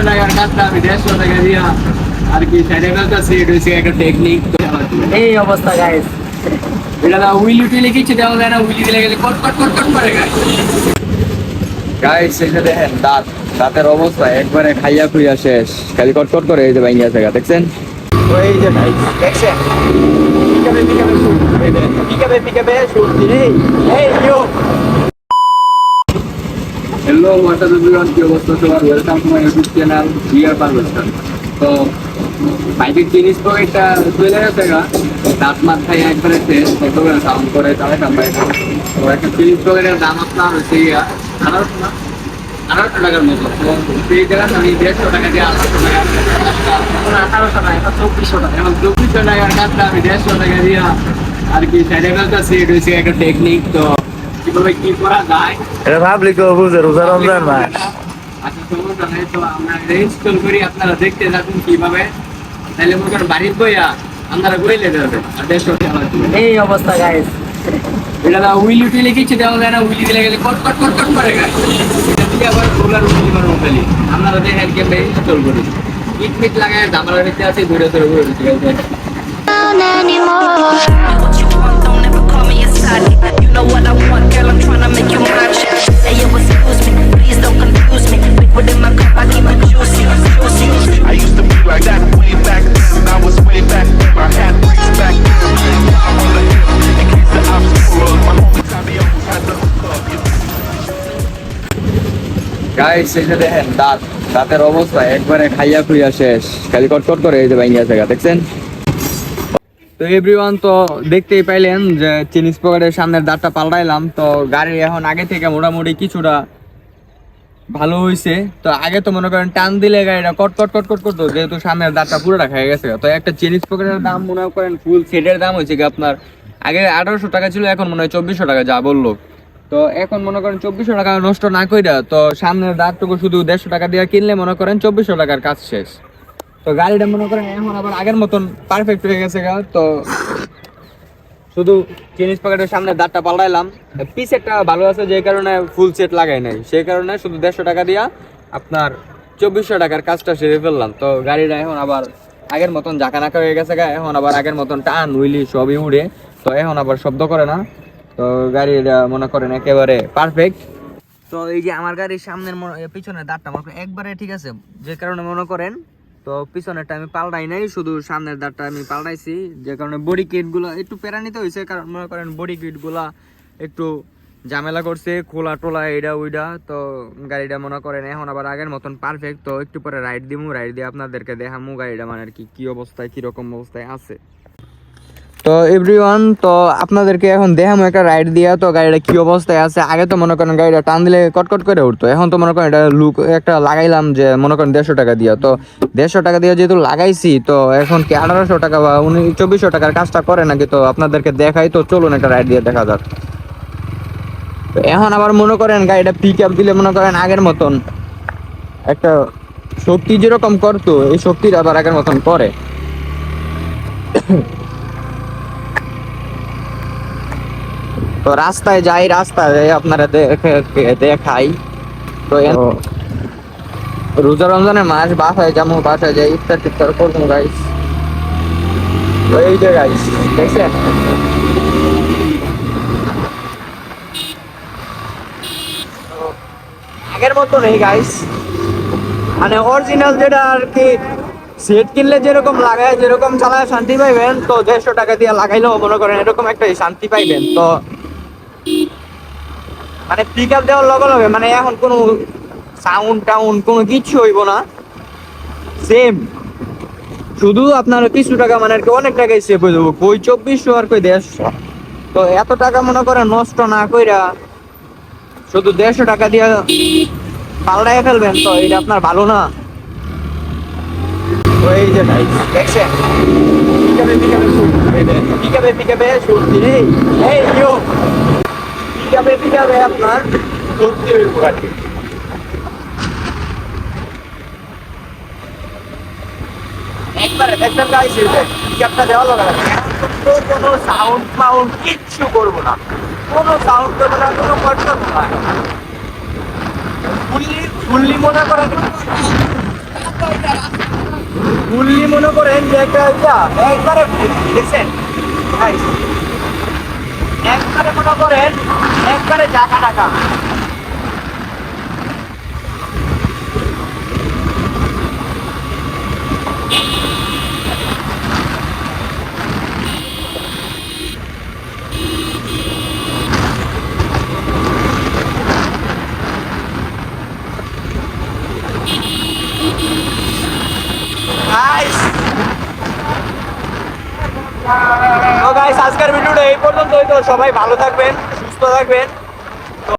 টাকার কাজটা আমি 150 টাকা দিয়া আর কি সাইডে ফেলতেছি। এটা হচ্ছে একটা টেকনিক। এই অবস্থা গাইস। এটা না উইলি টুইলি কিছু দেওয়া যায় না, উইলি দিলে গেলে কট কট কট কট করে গাইস। গাইস এটা দেখেন দাঁতের অবস্থা একবারে খাইয়া খুইয়া শেষ, খালি কট কট করে এই যে ভাঙিয়া জায়গা দেখছেন। তো এই যে ভাই দেখছেন পিকাবে শুট দিলে এই ইউ। হ্যালো হোয়াটসঅ্যাপ এভরিওয়ান, কি অবস্থা সবার? Welcome to my YouTube channel বিয়ার পারভেস্টার। তো বাইকের জিনিস তো এটা চলে গেছে গা, দাঁত মাত খাই একবারে শেষ, কত করে সাউন্ড করে চালাইতাম বাইক। তো একটা জিনিস তো এটার দাম আপনার হচ্ছে 1800 টাকার মতো। তো সেই জায়গায় আমি 150 টাকা দিয়ে 1800 টাকা 2400 টাকা এবং 2400 টাকার কাজটা আমি 150 টাকা দিয়ে আর কি সাইডে ফেলতেছি। এটা হচ্ছে একটা টেকনিক। তো কিভাবে কি করা যায় এটা ভাবলি কেউ বুঝে, রোজা রমজান মাস। আচ্ছা সমস্যা নেই, তো আমরা ইনস্টল করি, আপনারা দেখতে থাকুন কিভাবে। তাহলে মনে করেন বাড়ির বইয়া আপনারা বইলে দেবে আর 150 টাকা। এই অবস্থা গাইস। এটা না উইলি টুইলি কিছু দেওয়া যায় না, উইলি দিলে গেলে কট কট কট কট করে গাইস। এটা দিয়ে আবার রোলার উইলি মারবো খালি। আপনারা দেখেন কেমন ইনস্টল করি। ইট মিট লাগায় ঝামেলা নিতে আছে, দূরে দূরে ঘুরে ঠিক আছে। What you want, don't ever call me a side. You know what I want, girl, I'm tryna make you mine. Hey, yo, excuse me, please don't confuse me. Liquid in my cup, I keep it juicy, juicy. I used to be like that way back then. I was way back then. My hat was back then. I'm on the hip in case the obstacle. My homie Tommy always had the hook up. Guys এটা দেখেন দাঁতের অবস্থা একবারে খাইয়া খুইয়া শেষ, খালি কট কট করে এই যে ভাঙিয়া জায়গা দেখছেন। তো এভরিওয়ান, তো দেখতেই পাইলেন যে চিনিস পকেটের সামনের দাঁতটা পাল্টাইলাম। তো গাড়ি এখন আগে থেকে মোটামুটি কিছুটা ভালো হয়েছে। তো আগে তো মনে করেন টান দিলে গাড়িটা কট কট কট কট করতো, যেহেতু সামনের দাঁতটা পুরোটা খেয়ে গেছে। তো একটা চিনিস পকেটের দাম মনে করেন ফুল সেটের দাম হয়েছে কি আপনার আগে 1800 টাকা ছিল, এখন মনে হয় 2400 টাকা যা বললো। তো এখন মনে করেন 2400 টাকা নষ্ট না কইরা তো সামনের দাঁতটুকু শুধু 150 টাকা দিয়ে কিনলে মনে করেন 2400 টাকার কাজ শেষ। তো গাড়িটা মনে করেন এখন আবার আগের মতন পারফেক্ট হয়ে গেছে গা। তো শুধু জিনিস পকেটের সামনে দাঁতটা পাল্টাইলাম, পিসেরটা ভালো আছে যে কারণে ফুল সেট লাগাই নাই, সেই কারণে শুধু 150 টাকা দিয়া আপনার 2400 টাকার কাজটা সেরে ফেললাম। তো গাড়িটা এখন আবার আগের মতন জাকানাকা হয়ে গেছে গা, এখন আবার আগের মতন টান উইলি সবই উড়ে। তো এখন আবার শব্দ করে না। তো গাড়িটা মনে করেন একেবারে পারফেক্ট। তো এই যে আমার গাড়ির সামনের পিছনের দাঁতটা মনে করেন একবারে ঠিক আছে, যে কারণে মনে করেন তো পিছনেরটা আমি পাল্টাই নাই, শুধু সামনের দাঁতটা আমি পাল্টাইছি, যে কারণে বডি কিট গুলো একটু প্যারা নিতে হয়েছে। কারণ মনে করেন বডি কিট গুলা একটু ঝামেলা করছে, খোলা টোলা এইটা ওইটা। তো গাড়িটা মনে করেন এখন আবার আগের মতন পারফেক্ট। তো একটু পরে রাইড দিয়ে আপনাদেরকে দেখামু গাড়িটা মানে আর কি অবস্থায় কিরকম অবস্থায় আছে। তো এভরিওয়ান, তো আপনাদেরকে এখন দেখামু একটা রাইড দিয়া তো গাড়িটা কি অবস্থায় আছে। আগে তো মনে করেন গাড়িটা টান দিলে কটকট করে উঠতো, এখন তো মনে করেন এটা লুক একটা লাগাইলাম যে মনে করেন 150 টাকা দিয়া। তো 150 টাকা দিয়ে যেহেতু লাগাইছি, তো এখন কি 1800 টাকা বা 2400 টাকার কাজটা করে নাকি, তো আপনাদেরকে দেখাই। তো চলুন একটা রাইড দিয়ে দেখা যাক। তো এখন আবার মনে করেন গাড়িটা পিক আপ দিলে মনে করেন আগের মতন একটা শক্তি যেরকম করতো, এই শক্তিটা আবার আগের মতন করে। তো রাস্তায় আপনারা দেখাই। তো রোজা রমজানের মাস, বাসায় যাই ইফতার করবো গাইস। তো এই যে গাইস দেখছেন আগের মতো নেই গাইস, মানে অরিজিনাল যেটা আর কি সেট কিনলে যেরকম লাগায় যেরকম চালায় শান্তি পাইবেন, তো 150 টাকা দিয়ে লাগাইলেও মনে করেন এরকম একটা শান্তি পাইবেন। তো মানে পিক আপ দেওয়ার লগে লগে মানে এখন কোনো সাউন্ড টাউন্ড কোনো কিছু হইব না, সেম শুধু আপনার কিছু টাকা মানে আর কি অনেক টাকাই সেভ হয়ে যাবো, কই 2400 আর কই 150। তো এত টাকা মনে করেন নষ্ট না কইরা শুধু 150 টাকা দিয়ে পাল্টাই ফেলবেন, তো এটা আপনার ভালো না। তো এই যে ভাই দেখছেন পিকাবে শুট দিলে এই ইউ পিকাবে আপনার সত্যি উপকারী। একবার দেখবেন গাইস, পিকআপটা দেওয়া লাগা তো কোনো সাউন্ড মাউন্ড কিচ্ছু করবো না, কোনো সাউন্ড করবো না, কোনো কষ্ট না, ফুললি মনে করেন মনে করেন যে একটা একবারে দেখছেন guys, একবারে মনে করেন একবারে জায়গা টাকা guys. তো গাইস আজকের ভিডিওটা এই পর্যন্তই। তো সবাই ভালো থাকবেন, সুস্থ থাকবেন।